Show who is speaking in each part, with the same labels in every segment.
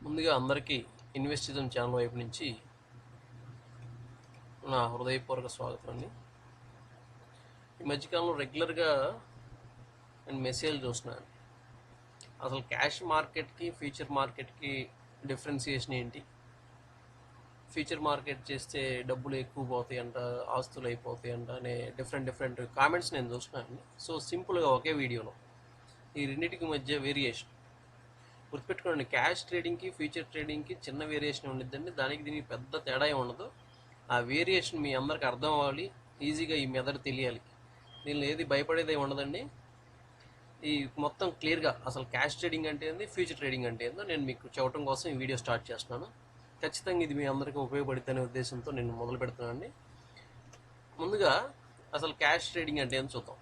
Speaker 1: ముందుగా అందరికీ ఇన్వెస్టిజం ఛానల్ వైపు నుంచి నా హృదయపూర్వక స్వాగతం అండి. ఈ మధ్యకాలంలో రెగ్యులర్గా నేను మెసేజ్ చూస్తున్నాను. అసలు క్యాష్ మార్కెట్కి ఫ్యూచర్ మార్కెట్కి డిఫరెన్సియేషన్ ఏంటి, ఫ్యూచర్ మార్కెట్ చేస్తే డబ్బులు ఎక్కువ పోతాయంట, ఆస్తులు అయిపోతాయంట అనే డిఫరెంట్ కామెంట్స్ నేను చూస్తున్నాను. సో సింపుల్గా ఒకే వీడియోలో ఈ రెండింటికి మధ్య వేరియేషన్ గుర్తుపెట్టుకోండి. క్యాష్ ట్రేడింగ్కి ఫ్యూచర్ ట్రేడింగ్కి చిన్న వేరియేషన్ ఉండిద్దండి, దానికి దీనికి పెద్ద తేడా ఉండదు. ఆ వేరియేషన్ మీ అందరికి అర్థం అవ్వాలి, ఈజీగా ఈ మెథడ్ తెలియాలి. దీనిలో ఏది భయపడేది ఉండదండి. ఈ మొత్తం క్లియర్గా అసలు క్యాష్ ట్రేడింగ్ అంటే ఏంది, ఫ్యూచర్ ట్రేడింగ్ అంటే ఏందో నేను మీకు చెప్పడం కోసం ఈ వీడియో స్టార్ట్ చేస్తున్నాను. ఖచ్చితంగా ఇది మీ అందరికీ ఉపయోగపడుతుందనే ఉద్దేశంతో నేను మొదలు పెడుతున్నానండి. ముందుగా అసలు క్యాష్ ట్రేడింగ్ అంటే ఏందో చూద్దాం.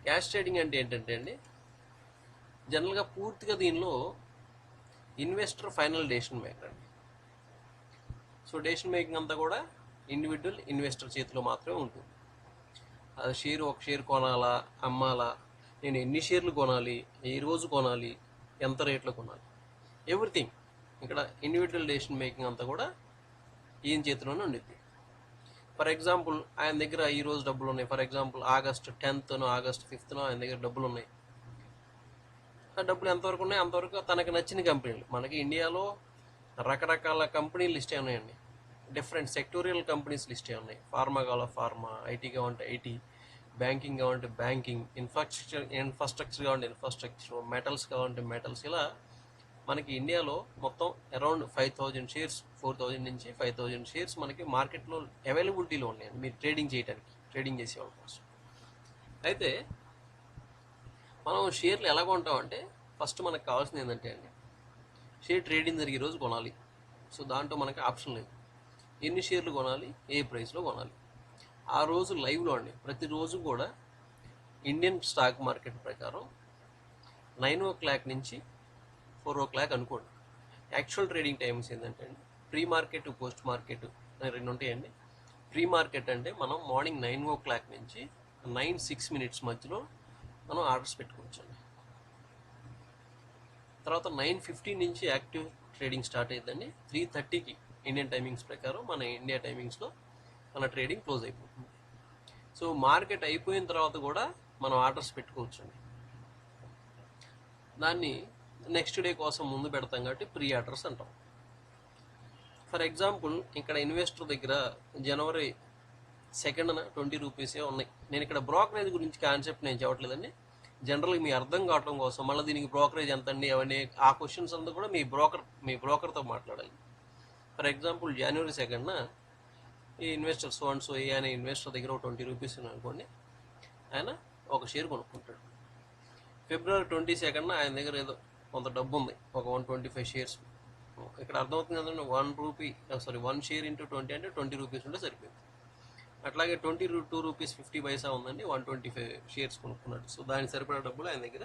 Speaker 1: క్యాష్ ట్రేడింగ్ అంటే ఏంటంటే అండి, జనరల్గా పూర్తిగా దీనిలో ఇన్వెస్టర్ ఫైనల్ డెసిషన్ మేకర్ అండి. సో డెసిషన్ మేకింగ్ అంతా కూడా ఇండివిజువల్ ఇన్వెస్టర్ చేతిలో మాత్రమే ఉంటుంది. అది ఒక షేర్ కొనాలా, అమ్మాలా, నేను ఎన్ని షేర్లు కొనాలి, ఏ రోజు కొనాలి, ఎంత రేట్లో కొనాలి, ఎవ్రీథింగ్ ఇక్కడ ఇండివిజువల్ డెసిషన్ మేకింగ్ అంతా కూడా ఈయన చేతిలోనే ఉండిద్ది. ఫర్ ఎగ్జాంపుల్ ఆయన దగ్గర ఈ రోజు డబ్బులు ఉన్నాయి. For example August 10th August 5th ఆయన దగ్గర డబ్బులు ఉన్నాయి. ఆ డబ్బులు ఎంతవరకు ఉన్నాయి అంతవరకు తనకు నచ్చిన కంపెనీలు, మనకి ఇండియాలో రకరకాల కంపెనీలు లిస్ట్ అయి ఉన్నాయండి. డిఫరెంట్ సెక్టోరియల్ కంపెనీస్ లిస్ట్ అయి ఉన్నాయి. ఫార్మా కావాలా ఫార్మా, ఐటీ కావాలంటే ఐటీ, బ్యాంకింగ్ కావాలంటే బ్యాంకింగ్, ఇన్ఫ్రాస్ట్రక్చర్ కావాలంటే ఇన్ఫ్రాస్ట్రక్చర్, మెటల్స్ కావాలంటే మెటల్స్. ఇలా మనకి ఇండియాలో మొత్తం అరౌండ్ 5,000 షేర్స్, 4,000 నుంచి 5,000 షేర్స్ మనకి మార్కెట్లో అవైలబిలిటీలో ఉన్నాయండి మీరు ట్రేడింగ్ చేయడానికి, ట్రేడింగ్ చేసే వాళ్ళ కోసం. అయితే మనం షేర్లు ఎలా కొంటామంటే, ఫస్ట్ మనకు కావాల్సింది ఏంటంటే అండి, షేర్ ట్రేడింగ్ జరిగే రోజు కొనాలి. సో దాంట్లో మనకి ఆప్షన్ లేదు, ఎన్ని షేర్లు కొనాలి, ఏ ప్రైస్లో కొనాలి. ఆ రోజు లైవ్లో అండి, ప్రతిరోజు కూడా ఇండియన్ స్టాక్ మార్కెట్ ప్రకారం 9 o'clock నుంచి 4 o'clock అనుకోండి. యాక్చువల్ ట్రేడింగ్ టైమ్స్ ఏంటంటే అండి, ప్రీ మార్కెట్, పోస్ట్ మార్కెట్ అని రెండు ఉంటాయండి. ప్రీ మార్కెట్ అంటే మనం మార్నింగ్ 9 o'clock నుంచి 9:06 మధ్యలో మనం ఆర్డర్స్ పెట్టుకోవచ్చు అండి. తర్వాత 9:15 నుంచి యాక్టివ్ ట్రేడింగ్ స్టార్ట్ అయ్యిందండి. 3:30కి ఇండియన్ టైమింగ్స్ ప్రకారం, మన ఇండియా టైమింగ్స్లో మన ట్రేడింగ్ క్లోజ్ అయిపోతుంది. సో మార్కెట్ అయిపోయిన తర్వాత కూడా మనం ఆర్డర్స్ పెట్టుకోవచ్చు అండి. దాన్ని నెక్స్ట్ డే కోసం ముందు పెడతాం కాబట్టి ప్రీ ఆర్డర్స్ అంటాం. ఫర్ ఎగ్జాంపుల్ ఇక్కడ ఇన్వెస్టర్ దగ్గర January 2nd 20 రూపీసే ఉన్నాయి. నేను ఇక్కడ బ్రోకరేజ్ గురించి కాన్సెప్ట్ నేను చెప్పట్లేదండి, జనరల్గా మీ అర్థం కావడం కోసం. మళ్ళీ దీనికి బ్రోకరేజ్ ఎంత అండి అవన్నీ ఆ క్వశ్చన్స్ అంతా కూడా మీ బ్రోకర్తో మాట్లాడాలి. ఫర్ ఎగ్జాంపుల్ January 2nd ఈ ఇన్వెస్టర్ సో ఏ అనే ఇన్వెస్టర్ దగ్గర ఒక 20 రూపీస్ అనుకోండి, ఆయన ఒక షేర్ కొనుక్కుంటాడు. February 22nd ఆయన దగ్గర ఏదో కొంత డబ్బు ఉంది, ఒక 125 షేర్స్. ఇక్కడ అర్థమవుతుంది కదండి, 1 షేర్ ఇంటూ 20 అంటే 20 రూపీస్ ఉంటే సరిపోయింది. అట్లాగే 22 రూపీస్ 50 పైసా ఉందండి, 125 షేర్స్ కొనుక్కున్నాడు. సో దానికి సరిపడా డబ్బులు ఆయన దగ్గర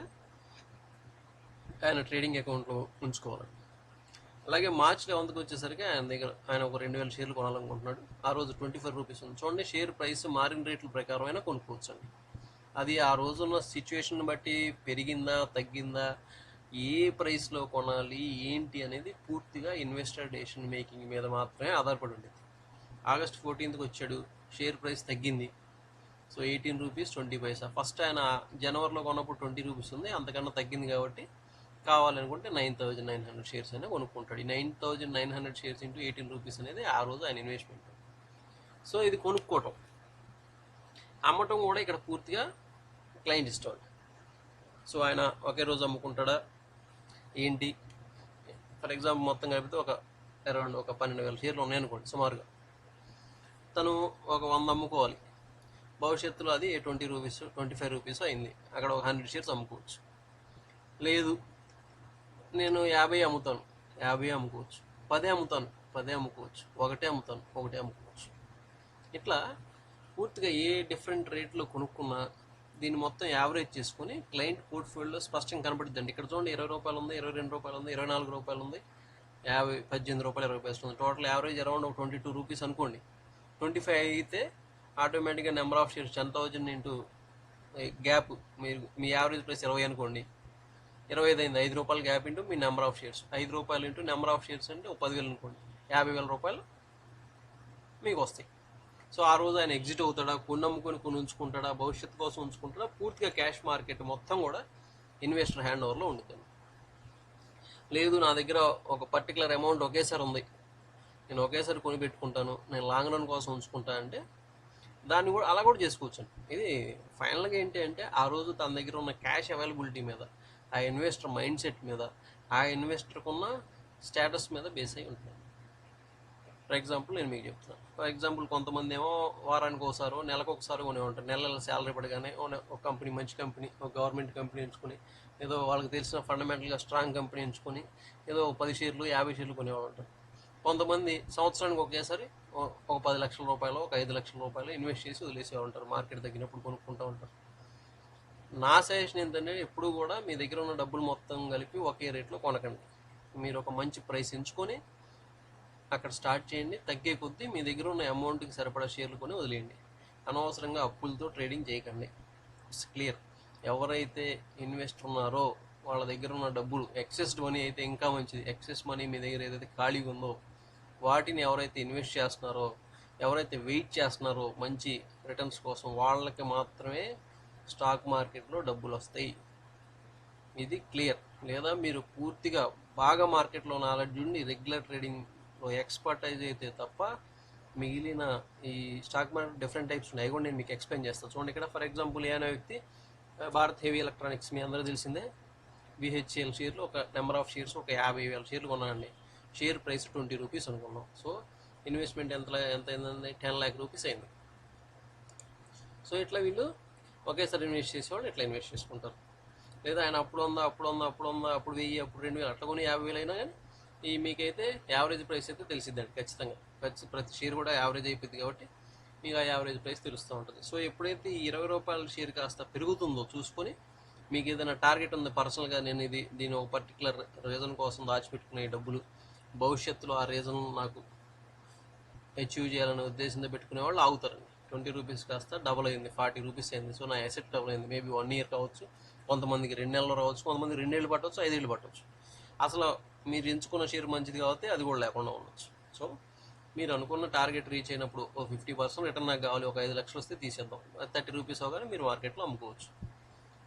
Speaker 1: ఆయన ట్రేడింగ్ అకౌంట్లో ఉంచుకోవాలండి. అలాగే March 11th వచ్చేసరికి ఆయన ఒక 2,000 షేర్లు కొనాలనుకుంటున్నాడు. ఆ రోజు 25 రూపీస్ ఉంది. చూడండి, షేర్ ప్రైస్ మారిన రేట్ల ప్రకారం అయినా కొనుక్కోవచ్చు అండి. అది ఆ రోజున్న సిచ్యువేషన్ బట్టి పెరిగిందా తగ్గిందా, ఏ ప్రైస్లో కొనాలి ఏంటి అనేది పూర్తిగా ఇన్వెస్టర్ డెసిషన్ మేకింగ్ మీద మాత్రమే ఆధారపడి ఉండేది. August 14th వచ్చాడు, షేర్ ప్రైస్ తగ్గింది. సో 18 రూపీస్ 20 పైసా. ఫస్ట్ ఆయన జనవరిలో కొన్నప్పుడు 20 రూపీస్ ఉంది, అంతకన్నా తగ్గింది కాబట్టి కావాలనుకుంటే 9,900 షేర్స్ అయినా కొనుక్కుంటాడు. ఈ 9,900 షేర్స్ ఇంటూ 18 రూపీస్ అనేది ఆ రోజు ఆయన ఇన్వెస్ట్మెంట్. సో ఇది కొనుక్కోవటం. అమ్మటం కూడా ఇక్కడ పూర్తిగా క్లయింట్ ఇష్టం. సో ఆయన ఒకే రోజు అమ్ముకుంటాడా ఏంటి, ఫర్ ఎగ్జాంపుల్ మొత్తం కలిపితే అరౌండ్ ఒక 12,000 షేర్లు ఉన్నాయనుకోండి సుమారుగా. తను ఒక 100 అమ్ముకోవాలి, భవిష్యత్తులో అది 20 రూపీస్ 25 రూపీస్ అయింది, అక్కడ ఒక 100 షేర్స్ అమ్ముకోవచ్చు. లేదు నేను 50 అమ్ముతాను, 50 అమ్ముకోవచ్చు. 10 అమ్ముతాను, 10 అమ్ముకోవచ్చు. 1 అమ్ముతాను, 1 అమ్ముకోవచ్చు. ఇట్లా పూర్తిగా ఏ డిఫరెంట్ రేట్లో కొనుక్కున్నా దీన్ని మొత్తం యావరేజ్ చేసుకుని క్లయింట్ పోర్ట్ఫోలియోలో స్పష్టంగా కనబడుతుందండి. ఇక్కడ చూడండి, 20 రూపాయలు ఉంది, 22 రూపాయలు ఉంది, 24 రూపాయలు ఉంది, 18 రూపాయలు 20 పైసలు ఉంది. టోటల్ యావరేజ్ అరౌండ్ 22 రూపీస్ అనుకోండి. 25 అయితే ఆటోమేటిక్గా number of shares 10,000 into gap, me average price 20 అనుకోండి, 25 అయింది, 5 రూపాయలు gap into mu number of shares, 5 రూపాయలు ఇంటూ నెంబర్ ఆఫ్ షేర్స్ అంటే 10,000 అనుకోండి, 50,000 రూపాయలు మీకు వస్తాయి. సో ఆ రోజు ఆయన ఎగ్జిట్ అవుతాడా, కొన్ని అమ్ముకొని కొన్ని ఉంచుకుంటాడా, భవిష్యత్తు కోసం ఉంచుకుంటాడా, పూర్తిగా క్యాష్ మార్కెట్ మొత్తం కూడా ఇన్వెస్టర్ హ్యాండ్ ఓవర్లో ఉంటుంది. లేదు నా దగ్గర ఒక పర్టికులర్ అమౌంట్ ఒకేసారి ఉంది, నేను ఒకేసారి కొని పెట్టుకుంటాను, నేను లాంగ్ రన్ కోసం ఉంచుకుంటా అంటే దాన్ని కూడా అలా కూడా చేసుకోవచ్చు. ఇది ఫైనల్గా ఏంటి అంటే ఆ రోజు తన దగ్గర ఉన్న క్యాష్ అవైలబిలిటీ మీద, ఆ ఇన్వెస్టర్ మైండ్ సెట్ మీద, ఆ ఇన్వెస్టర్కి ఉన్న స్టేటస్ మీద బేస్ అయి ఉంటుంది. ఫర్ ఎగ్జాంపుల్ నేను మీకు చెప్తున్నాను. ఫర్ ఎగ్జాంపుల్ కొంతమంది ఏమో వారానికి ఒకసారి నెలకు ఒకసారి కొనే ఉంటారు. నెల శాలరీ పడగానే ఒక కంపెనీ, మంచి కంపెనీ, ఒక గవర్నమెంట్ కంపెనీ ఎంచుకొని, ఏదో వాళ్ళకి తెలిసిన ఫండమెంటల్గా స్ట్రాంగ్ కంపెనీ ఎంచుకొని ఏదో 10 షేర్లు 50 షేర్లు కొనేవాళ్ళు ఉంటారు. కొంతమంది సంవత్సరానికి ఒకేసారి ఒక 10 లక్షల రూపాయలు, ఒక 5 లక్షల రూపాయలు ఇన్వెస్ట్ చేసి వదిలేసే ఉంటారు, మార్కెట్ తగ్గినప్పుడు కొనుక్కుంటూ ఉంటారు. నా సజెషన్ ఏంటంటే ఎప్పుడు కూడా మీ దగ్గర ఉన్న డబ్బులు మొత్తం కలిపి ఒకే రేట్లో కొనకండి. మీరు ఒక మంచి ప్రైస్ ఎంచుకొని అక్కడ స్టార్ట్ చేయండి. తగ్గే కొద్దీ మీ దగ్గర ఉన్న అమౌంట్కి సరిపడా షేర్లు కొని వదిలేయండి. అనవసరంగా అప్పులతో ట్రేడింగ్ చేయకండి. It's clear. ఎవరైతే ఇన్వెస్టర్ ఉన్నారో వాళ్ళ దగ్గర ఉన్న డబ్బులు, ఎక్సెస్ మనీ అయితే ఇంకా మంచిది, ఎక్సెస్ మనీ మీ దగ్గర ఏదైతే ఖాళీగా ఉందో వాటిని ఎవరైతే ఇన్వెస్ట్ చేస్తున్నారో, ఎవరైతే వెయిట్ చేస్తున్నారో మంచి రిటర్న్స్ కోసం, వాళ్ళకి మాత్రమే స్టాక్ మార్కెట్లో డబ్బులు వస్తాయి. ఇది క్లియర్. లేదా మీరు పూర్తిగా బాగా మార్కెట్లో నాలెడ్జ్ ఉండి రెగ్యులర్ ట్రేడింగ్లో ఎక్స్పర్టైజ్ అయితే తప్ప మిగిలిన ఈ స్టాక్ మార్కెట్ డిఫరెంట్ టైప్స్ ఉన్నాయి, అవి కూడా నేను మీకు ఎక్స్ప్లెయిన్ చేస్తాను. చూడండి ఇక్కడ ఫర్ ఎగ్జాంపుల్ ఏ అనే వ్యక్తి భారత్ హెవీ ఎలక్ట్రానిక్స్ మీ అందరూ తెలిసిందే, బిహెచ్ఎల్ షేర్లు ఒక నెంబర్ ఆఫ్ షేర్స్ ఒక 50,000 షేర్లు కొన్నానండి. షేర్ ప్రైస్ 20 రూపీస్ అనుకున్నాం. సో ఇన్వెస్ట్మెంట్ ఎంత అయిందండి, 10 lakh రూపీస్ అయింది. సో ఇట్లా వీళ్ళు ఒకేసారి ఇన్వెస్ట్ చేసేవాళ్ళు ఇట్లా ఇన్వెస్ట్ చేసుకుంటారు. లేదా ఆయన అప్పుడు 1000, అప్పుడు 2000, అట్లా కొని 50,000 అయినా కానీ ఈ మీకైతే యావరేజ్ ప్రైస్ అయితే తెలిసిద్దండి ఖచ్చితంగా. ప్రతి షేర్ కూడా యావరేజ్ అయిపోయింది కాబట్టి మీకు ఆ యావరేజ్ ప్రైస్ తెలుస్తూ ఉంటుంది. సో ఎప్పుడైతే ఈ 20 రూపాయల షేర్ కాస్త పెరుగుతుందో చూసుకొని మీకు ఏదైనా టార్గెట్ ఉంది పర్సనల్గా, నేను దీని ఒక పర్టికులర్ రీజన్ కోసం దాచిపెట్టుకునే డబ్బులు, భవిష్యత్తులో ఆ రీజన్ నాకు అచీవ్ చేయాలనే ఉద్దేశంతో పెట్టుకునే వాళ్ళు ఆగుతారండి. 20 రూపీస్ కాస్త డబుల్ అయింది, 40 రూపీస్ అయింది. సో నా అసెట్ డబుల్ అయింది. మేబీ 1 year కావచ్చు, కొంతమందికి 2 నెలలు రావచ్చు, కొంతమంది 2 ఏళ్ళు పట్టవచ్చు, 5 ఏళ్ళు పట్టవచ్చు. అసలు మీరు ఎంచుకున్న షేర్ మంచిది కాబట్టి అది కూడా లేకుండా ఉండొచ్చు. సో మీరు అనుకున్న టార్గెట్ రీచ్ అయినప్పుడు ఒక 50% రిటర్న్ నాకు కావాలి, ఒక 5 లక్షలు వస్తే తీసేద్దాం, 30 రూపీస్ అవగానే మీరు మార్కెట్లో అమ్ముకోవచ్చు.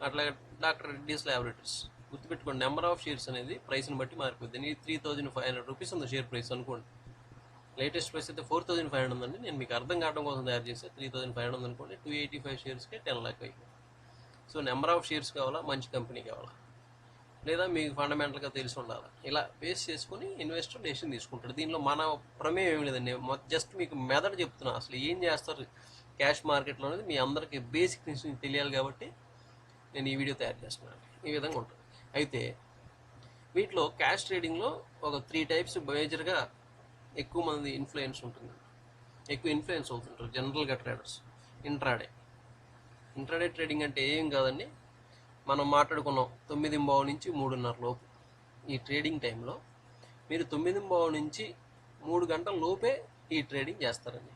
Speaker 1: అట్లా డాక్టర్ రెడ్డీస్ ల్యాబొరేటరీస్ గుర్తుపెట్టుకోండి, నెంబర్ ఆఫ్ షేర్స్ అనేది ప్రైస్ని బట్టి మారిపోద్ది. నీకు 3,500 రూపీస్ ఉంది షేర్ ప్రైస్ అనుకోండి, లేటెస్ట్ ప్రైస్ అయితే 4,500 ఉందండి. నేను మీకు అర్థం కావడం కోసం తయారు చేస్తే 3,500 అనుకోండి, 285 షేర్స్కే 10 lakh అయిపోయింది. సో నెంబర్ ఆఫ్ షేర్స్ కావాలా, మంచి కంపెనీ కావాలా, లేదా మీకు ఫండమెంటల్గా తెలిసి ఉండాలా, ఇలా బేస్ చేసుకుని ఇన్వెస్టర్ డెసిషన్ తీసుకుంటాడు. దీనిలో మన ప్రమేయం ఏమి లేదండి, జస్ట్ మీకు మెథడ్ చెప్తున్నా. అసలు ఏం చేస్తారు క్యాష్ మార్కెట్లో అనేది మీ అందరికీ బేసిక్ నుంచి తెలియాలి కాబట్టి నేను ఈ వీడియో తయారు చేస్తున్నాను. ఈ విధంగా ఉంటుంది. అయితే వీటిలో క్యాష్ ట్రేడింగ్లో ఒక 3 types మేజర్గా ఎక్కువ మంది ఇన్ఫ్లుయెన్స్ ఉంటుంది, ఎక్కువ ఇన్ఫ్లుయెన్స్ అవుతుంటారు జనరల్గా ట్రేడర్స్. ఇంట్రాడే ట్రేడింగ్ అంటే ఏం కాదండి, మనం మాట్లాడుకున్నాం 9:15 నుంచి 3:30 లోపు ఈ ట్రేడింగ్ టైంలో మీరు 9:15 నుంచి 3 గంటల లోపే ఈ ట్రేడింగ్ చేస్తారండి.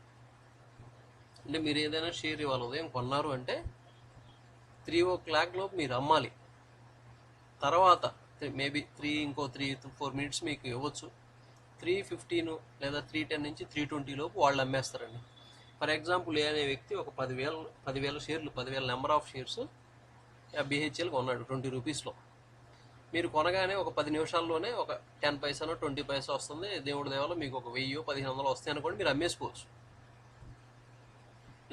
Speaker 1: అంటే మీరు ఏదైనా షేర్ ఇవాళ ఉదయం కొన్నారు అంటే 3 o'clock లోపు మీరు అమ్మాలి. తర్వాత మేబీ 3-4 minutes మీకు ఇవ్వచ్చు. 3:15 లేదా 3:10 నుంచి 3:20 లోపు వాళ్ళు అమ్మేస్తారండి. ఫర్ ఎగ్జాంపుల్ ఏ అనే వ్యక్తి ఒక 10,000 షేర్లు, 10,000 నెంబర్ ఆఫ్ షేర్స్ బిహెచ్ఎల్ కొన్నాడు 20 రూపీస్లో. మీరు కొనగానే ఒక 10 నిమిషాల్లోనే ఒక 10 పైసానో 20 పైసా వస్తుంది. దేవుడి దేవాలో మీకు ఒక 1000-1500 వస్తాయి అనుకోండి, మీరు అమ్మేసుకోవచ్చు.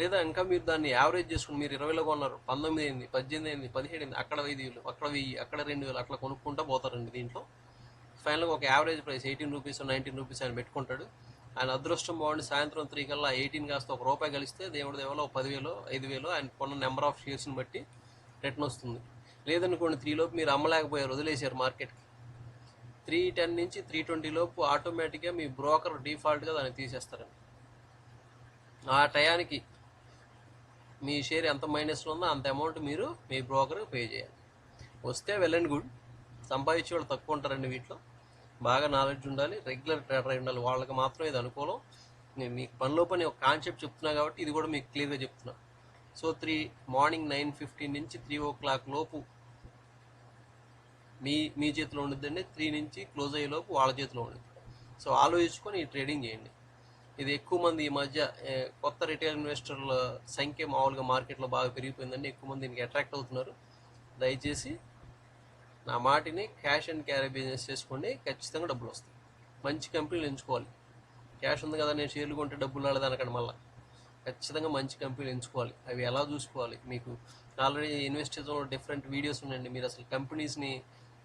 Speaker 1: లేదా ఇంకా మీరు దాన్ని యావరేజ్ చేసుకుని మీరు 20లో కొన్నారు, 19 అయింది, 18 అయింది, 17 అయింది, అక్కడ 5,000, అక్కడ 1000, అక్కడ 2,000 అట్లా కొనుక్కుంటూ పోతారండి. దీంట్లో ఫైనల్గా ఒక యావరేజ్ ప్రైస్ 18 రూపీస్ 19 రూపీస్ ఆయన పెట్టుకుంటాడు. ఆయన అదృష్టం బాగుండి సాయంత్రం 3 కల్లా 18 కాస్త ₹1 కలిస్తే దేవుడి దేవాలో 10,000 5,000 ఆయన కొన్న నెంబర్ ఆఫ్ షేర్స్ని బట్టి రిటర్న్ వస్తుంది. లేదనుకోండి 3 లోపు మీరు అమ్మలేకపోయారు, వదిలేశారు మార్కెట్కి, 3:10 నుంచి 3:20 లోపు ఆటోమేటిక్గా మీ బ్రోకర్ డిఫాల్ట్గా దాన్ని తీసేస్తారండి. ఆ టయానికి మీ షేర్ ఎంత మైనస్లో ఉందో అంత అమౌంట్ మీరు మీ బ్రోకర్కి పే చేయాలి. వస్తే వెల్ అండ్ గుడ్, సంపాదించే వాళ్ళు తక్కువ ఉంటారండి. వీటిలో బాగా నాలెడ్జ్ ఉండాలి, రెగ్యులర్ ట్రేడర్ అయి ఉండాలి, వాళ్ళకి మాత్రం ఇది అనుకూలం. నేను మీకు పనిలో పని ఒక కాన్సెప్ట్ చెప్తున్నా కాబట్టి ఇది కూడా మీకు క్లియర్గా చెప్తున్నా. సో మార్నింగ్ 9:15 నుంచి 3 o'clock లోపు మీ చేతిలో ఉండిద్దండి. 3 నుంచి క్లోజ్ అయ్యేలోపు వాళ్ళ చేతిలో ఉండిద్ది. సో ఆలోచించుకొని ఈ ట్రేడింగ్ చేయండి. ఇది ఎక్కువ మంది ఈ మధ్య కొత్త రిటైల్ ఇన్వెస్టర్ల సంఖ్య మామూలుగా మార్కెట్లో బాగా పెరిగిపోయిందండి. ఎక్కువ మంది దీనికి అట్రాక్ట్ అవుతున్నారు. దయచేసి నా మాటిని క్యాష్ అండ్ క్యారీ బిజినెస్ చేసుకోండి, ఖచ్చితంగా డబ్బులు వస్తాయి. మంచి కంపెనీలు ఎంచుకోవాలి. క్యాష్ ఉంది కదా నేను షేర్లు కొంటే డబ్బులు రాలేదు అనకండి. మళ్ళీ ఖచ్చితంగా మంచి కంపెనీలు ఎంచుకోవాలి. అవి ఎలా చూసుకోవాలి, మీకు ఆల్రెడీ ఇన్వెస్టర్స్లో డిఫరెంట్ వీడియోస్ ఉన్నాయండి. మీరు అసలు కంపెనీస్ని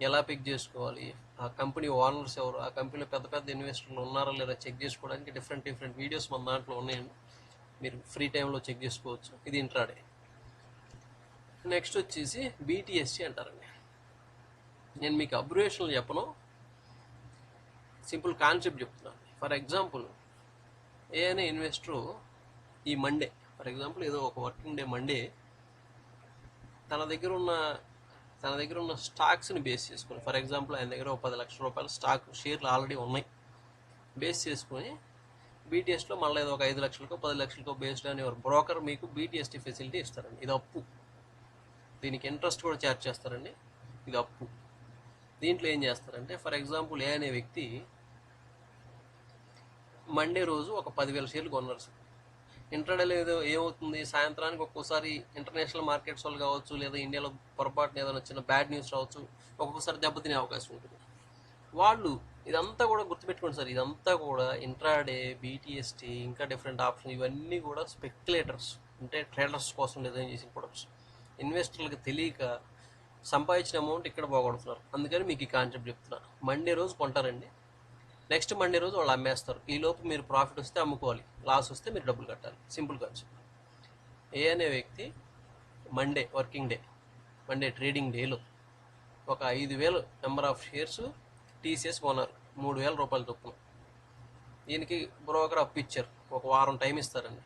Speaker 1: ఎలా పిక్ చేసుకోవాలి, ఆ కంపెనీ ఓనర్స్ ఎవరు, ఆ కంపెనీలో పెద్ద పెద్ద ఇన్వెస్టర్లు ఉన్నారా లేదా చెక్ చేసుకోవడానికి డిఫరెంట్ వీడియోస్ మన దాంట్లో ఉన్నాయండి. మీరు ఫ్రీ టైంలో చెక్ చేసుకోవచ్చు. ఇది ఇంట్రాడే. నెక్స్ట్ వచ్చేసి బీటీఎస్సీ అంటారండి. నేను మీకు అబ్రివేషన్లు చెప్పను, సింపుల్ కాన్సెప్ట్ చెప్తున్నాను. ఫర్ ఎగ్జాంపుల్ ఏదైనా ఇన్వెస్టరు ఈ మండే, ఫర్ ఎగ్జాంపుల్ ఏదో ఒక వర్కింగ్ డే మండే తన దగ్గర ఉన్న స్టాక్స్ని బేస్ చేసుకొని, ఫర్ ఎగ్జాంపుల్ ఆయన దగ్గర ఒక 10 లక్షల రూపాయల స్టాక్ షేర్లు ఆల్రెడీ ఉన్నాయి, బేస్ చేసుకొని బీటీఎస్లో మళ్ళీ ఏదో ఒక 5 లక్షలకో 10 లక్షలకో బేస్డ్ అని బ్రోకర్ మీకు బీటీఎస్టీ ఫెసిలిటీ ఇస్తారండి. ఇది అప్పు. దీనికి ఇంట్రెస్ట్ కూడా ఛార్జ్ చేస్తారండి. ఇది అప్పు. దీంట్లో ఏం చేస్తారంటే, ఫర్ ఎగ్జాంపుల్ ఏ అనే వ్యక్తి మండే రోజు ఒక 10,000 షేర్లు కొన్నారు సార్. ఇంట్రాడేలో ఏమవుతుంది, సాయంత్రానికి ఒక్కోసారి ఇంటర్నేషనల్ మార్కెట్స్ వాళ్ళు కావచ్చు, లేదా ఇండియాలో పొరపాటున ఏదైనా చిన్న బ్యాడ్ న్యూస్ రావచ్చు, ఒక్కొక్కసారి దెబ్బతినే అవకాశం ఉంటుంది. వాళ్ళు ఇదంతా కూడా గుర్తుపెట్టుకోండి సార్, ఇదంతా కూడా ఇంట్రాడే, బీటీఎస్టీ, ఇంకా డిఫరెంట్ ఆప్షన్, ఇవన్నీ కూడా స్పెక్యులేటర్స్ అంటే ట్రేడర్స్ కోసం డిజైన్ చేసిన ప్రొడక్ట్స్. ఇన్వెస్టర్లకు తెలియక సంపాదించిన అమౌంట్ ఇక్కడ పోగొడుతున్నారు. అందుకని మీకు ఈ కాన్సెప్ట్ చెప్తున్నా. మండే రోజు కొంటారండి, నెక్స్ట్ మండే రోజు వాళ్ళు అమ్మేస్తారు. ఈ లోపు మీరు ప్రాఫిట్ వస్తే అమ్ముకోవాలి, లాస్ వస్తే మీరు డబ్బులు కట్టాలి. Simple concept. ఏ అనే వ్యక్తి Monday working day, Monday trading డేలో ఒక 5,000 నెంబర్ ఆఫ్ షేర్స్ టీసీఎస్ కొన్నారు 3,000 రూపాయల చొప్పున. దీనికి బ్రోకర్ అప్పు ఇచ్చారు, ఒక వారం టైం ఇస్తారండి.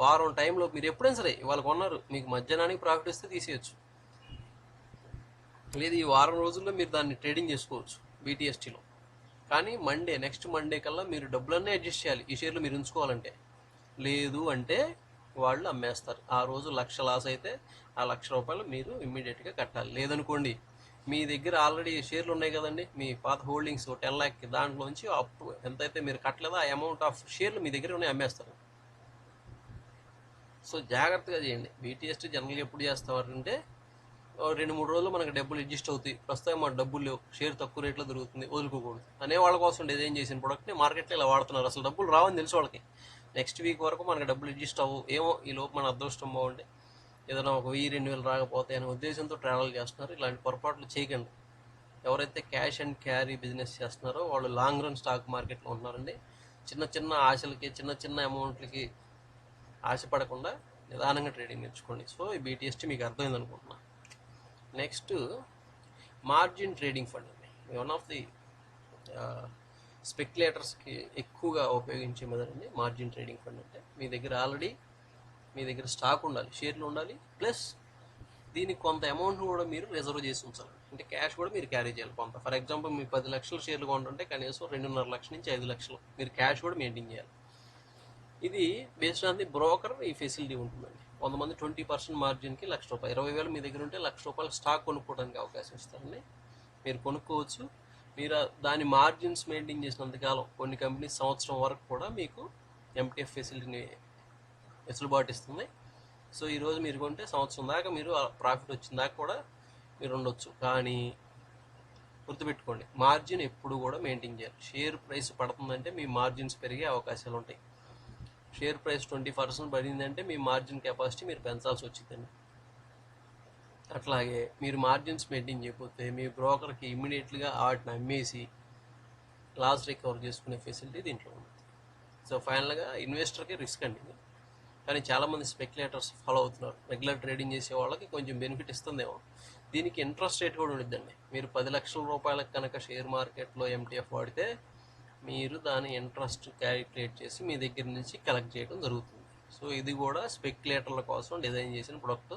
Speaker 1: వారం టైంలో మీరు ఎప్పుడైనా సరే ఇవాళ కొన్నారు, మీకు మధ్యాహ్నానికి ప్రాఫిట్ వస్తే తీసేయచ్చు, లేదు ఈ వారం రోజుల్లో మీరు దాన్ని ట్రేడింగ్ చేసుకోవచ్చు బీటీఎస్టీలో. కానీ నెక్స్ట్ మండే కల్లా మీరు డబ్బులన్నీ అడ్జస్ట్ చేయాలి ఈ షేర్లు మీరు ఉంచుకోవాలంటే. లేదు అంటే వాళ్ళు అమ్మేస్తారు. ఆ రోజు 1,00,000 లాస్ అయితే ఆ 1,00,000 రూపాయలు మీరు ఇమ్మీడియట్గా కట్టాలి. లేదనుకోండి, మీ దగ్గర ఆల్రెడీ షేర్లు ఉన్నాయి కదండి, మీ పాత హోల్డింగ్స్ 10 lakh, దాంట్లోంచి అప్పు ఎంతైతే మీరు కట్టలేదో ఆ అమౌంట్ ఆఫ్ షేర్లు మీ దగ్గర ఉన్నాయి అమ్మేస్తారు. సో జాగ్రత్తగా చేయండి. బీటీఎస్టీ జనరల్గా ఎప్పుడు చేస్తారంటే 2-3 రోజులు మనకు డబ్బులు అడ్జస్ట్ అవుతాయి, ప్రస్తుతం మా డబ్బులు లేవు, షేర్ తక్కువ రేట్లో దొరుకుతుంది, వదులుకోకూడదు అనే వాళ్ళ కోసం డిజైన్ చేసిన ప్రోడక్ట్ని మార్కెట్లో ఇలా వాడుతున్నారు. అసలు డబ్బులు రావని తెలుసు వాళ్ళకి. నెక్స్ట్ వీక్ వరకు మనకు డబ్బులు అడ్జస్ట్ అవ్వు, ఏమో ఈ లోపు మన అదృష్టం బాగుండే ఏదైనా ఒక 1,000-2,000 రాకపోతే అనే ఉద్దేశంతో ట్రావెల్ చేస్తున్నారు. ఇలాంటి పొరపాట్లు చేయకండి. ఎవరైతే క్యాష్ అండ్ క్యారీ బిజినెస్ చేస్తున్నారో వాళ్ళు లాంగ్ రన్ స్టాక్ మార్కెట్లో ఉంటున్నారండి. చిన్న ఆశలకి, చిన్న అమౌంట్లకి ఆశపడకుండా నిదానంగా ట్రేడింగ్ నేర్చుకోండి. సో ఈ బీటీఎస్టీ మీకు అర్థమైంది అనుకుంటున్నా. నెక్స్ట్ మార్జిన్ ట్రేడింగ్ ఫండ్ అండి. వన్ ఆఫ్ ది స్పెక్యులేటర్స్కి ఎక్కువగా ఉపయోగించే మొదలండి మార్జిన్ ట్రేడింగ్ ఫండ్ అంటే. మీ దగ్గర స్టాక్ ఉండాలి, షేర్లు ఉండాలి, ప్లస్ దీనికి కొంత అమౌంట్ కూడా మీరు రిజర్వ్ చేసి ఉంచాలి. అంటే క్యాష్ కూడా మీరు క్యారీ చేయాలి కొంత. ఫర్ ఎగ్జాంపుల్ మీరు 10 లక్షల షేర్లు కొంటుంటే కనీసం 2.5 లక్షల నుంచి 5 లక్షలు మీరు క్యాష్ కూడా మెయింటైన్ చేయాలి. ఇది బేస్డ్ ఆన్ ది బ్రోకర్ ఈ ఫెసిలిటీ ఉంటుందండి. కొంతమంది 20% మార్జిన్కి 1,00,000 రూపాయలు, 20,000 మీ దగ్గర ఉంటే 1,00,000 రూపాయలు స్టాక్ కొనుక్కోవడానికి అవకాశం ఇస్తారండి. మీరు కొనుక్కోవచ్చు. మీరు దాని మార్జిన్స్ మెయింటైన్ చేసినంతకాలం కొన్ని కంపెనీస్ సంవత్సరం వరకు కూడా మీకు ఎంటీఎఫ్ ఫెసిలిటీని వెసులుబాటు ఇస్తుంది. సో ఈరోజు మీరు కొంటే సంవత్సరం దాకా మీరు ప్రాఫిట్ వచ్చిన దాకా కూడా మీరు ఉండొచ్చు. కానీ గుర్తుపెట్టుకోండి, మార్జిన్ ఎప్పుడు కూడా మెయింటైన్ చేయాలి. షేర్ ప్రైస్ పడుతుందంటే మీ మార్జిన్స్ పెరిగే అవకాశాలు ఉంటాయి. షేర్ ప్రైస్ 20% పడిందంటే మీ మార్జిన్ కెపాసిటీ మీరు పెంచాల్సి వచ్చిందండి. అట్లాగే మీరు మార్జిన్స్ మెయింటైన్ చేయకపోతే మీ బ్రోకర్కి ఇమ్మీడియట్గా వాటిని అమ్మేసి లాస్ రికవర్ చేసుకునే ఫెసిలిటీ దీంట్లో ఉంది. సో ఫైనల్గా ఇన్వెస్టర్కి రిస్క్ అండి. కానీ చాలామంది స్పెక్యులేటర్స్ ఫాలో అవుతున్నారు. రెగ్యులర్ ట్రేడింగ్ చేసే వాళ్ళకి కొంచెం బెనిఫిట్ ఇస్తుందేమో. దీనికి ఇంట్రెస్ట్ రేట్ కూడా ఉండిద్దండి. మీరు 10 లక్షల రూపాయలకు కనుక షేర్ మార్కెట్లో ఎంటీఎఫ్ వాడితే మీరు దాని ఇంట్రెస్ట్ క్యాలిక్యులేట్ చేసి మీ దగ్గర నుంచి కలెక్ట్ చేయడం జరుగుతుంది. సో ఇది కూడా స్పెక్యులేటర్ల కోసం డిజైన్ చేసిన ప్రొడక్ట్.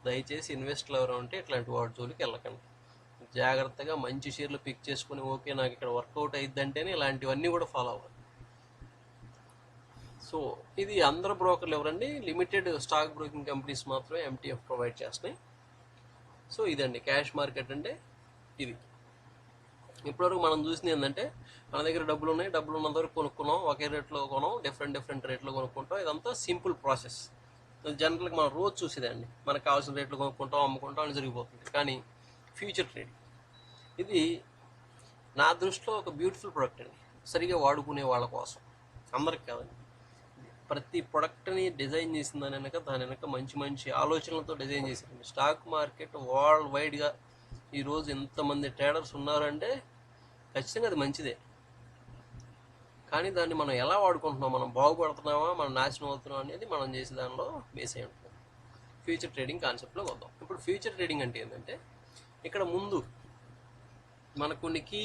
Speaker 1: దయచేసి ఇన్వెస్టర్లు ఎవరు ఉంటే ఇట్లాంటి వాటి జోలికి వెళ్ళకండి. జాగ్రత్తగా మంచి షేర్లు పిక్ చేసుకుని, ఓకే నాకు ఇక్కడ వర్కౌట్ అయిద్దంటేనే ఇలాంటివన్నీ కూడా ఫాలో అవ్వాలి. సో ఇది అందరు బ్రోకర్లు ఎవరండి, లిమిటెడ్ స్టాక్ బ్రోకింగ్ కంపెనీస్ మాత్రమే ఎంటీఎఫ్ ప్రొవైడ్ చేస్తున్నాయి. సో ఇదండి క్యాష్ మార్కెట్ అంటే. ఇది ఇప్పటివరకు మనం చూసింది ఏంటంటే మన దగ్గర డబ్బులు ఉన్నాయి, డబ్బులు ఉన్నంత వరకు కొనుక్కున్నాం, ఒకే రేట్లో కొనం, డిఫరెంట్ రేట్లో కొనుక్కుంటాం. ఇదంతా సింపుల్ ప్రాసెస్. జనరల్గా మనం రోజు చూసేదండి, మనకు కావాల్సిన రేట్లు కొనుక్కుంటాం, అమ్ముకుంటాం అని జరిగిపోతుంది. కానీ ఫ్యూచర్ ట్రేడింగ్ ఇది నా దృష్టిలో ఒక బ్యూటిఫుల్ ప్రోడక్ట్ అండి, సరిగా వాడుకునే వాళ్ళ కోసం, అందరికి కాదండి. ప్రతి ప్రొడక్ట్ని డిజైన్ చేసిన దాని వెనక మంచి మంచి ఆలోచనలతో డిజైన్ చేసింది. స్టాక్ మార్కెట్ వరల్డ్ వైడ్గా ఈరోజు ఎంతమంది ట్రేడర్స్ ఉన్నారంటే ఖచ్చితంగా అది మంచిదే. కానీ దాన్ని మనం ఎలా వాడుకుంటున్నాం, మనం బాగుపడుతున్నామా, మనం నాశనం అవుతున్నాం అనేది మనం చేసే దానిలో బేస్ అయి ఉంటుంది. ఫ్యూచర్ ట్రేడింగ్ కాన్సెప్ట్లో వద్దాం. ఇప్పుడు ఫ్యూచర్ ట్రేడింగ్ అంటే ఏంటంటే ఇక్కడ ముందు మనకు కొన్ని కీ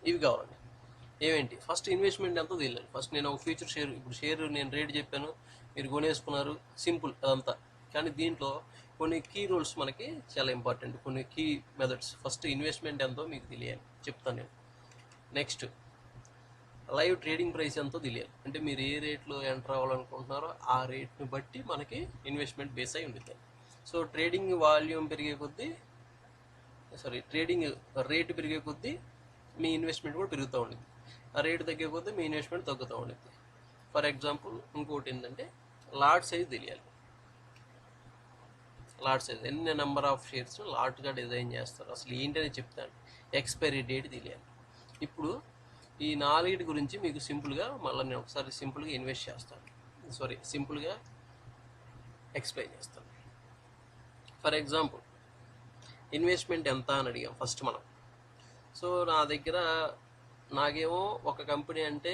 Speaker 1: ఇవి కావాలండి. ఏమేంటి? ఫస్ట్ ఇన్వెస్ట్మెంట్ ఎంతో తెలియాలి. ఫస్ట్ నేను ఒక ఫ్యూచర్ షేర్, ఇప్పుడు షేర్ నేను రేట్ చెప్పాను, మీరు కొనేసుకున్నారు, సింపుల్ అదంతా. కానీ దీంట్లో కొన్ని కీ రూల్స్ మనకి చాలా ఇంపార్టెంట్, కొన్ని కీ మెథడ్స్. ఫస్ట్ ఇన్వెస్ట్మెంట్ ఎంతో మీకు తెలియాలి, చెప్తాను నేను. నెక్స్ట్ లైవ్ ట్రేడింగ్ ప్రైస్ ఎంతో తెలియాలి, అంటే మీరు ఏ రేట్లో ఎంటర్ అవ్వాలనుకుంటున్నారో ఆ రేట్ని బట్టి మనకి ఇన్వెస్ట్మెంట్ బేస్ అయి ఉంటుంది. సో ట్రేడింగ్ వాల్యూమ్ పెరిగే కొద్దీ, ట్రేడింగ్ రేటు పెరిగే కొద్దీ మీ ఇన్వెస్ట్మెంట్ కూడా పెరుగుతూ ఉంటుంది. ఆ రేటు తగ్గే కొద్దీ మీ ఇన్వెస్ట్మెంట్ తగ్గుతూ ఉంటుంది. ఫర్ ఎగ్జాంపుల్ ఇంకోటి ఏంటంటే లాట్ సైజ్ తెలియాలి. లాట్ సైజ్, ఎన్ని నెంబర్ ఆఫ్ షేర్స్ లాట్గా డిజైన్ చేస్తారు, అసలు ఏంటని చెప్తాను. ఎక్స్పైరీ డేట్ తెలియాలి. ఇప్పుడు ఈ 4 గురించి మీకు సింపుల్గా మళ్ళీ నేను ఒకసారి సింపుల్గా సింపుల్గా ఎక్స్ప్లెయిన్ చేస్తాను. ఫర్ ఎగ్జాంపుల్ ఇన్వెస్ట్మెంట్ ఎంత అని అడిగాం ఫస్ట్ మనం. సో నాకేమో ఒక కంపెనీ అంటే,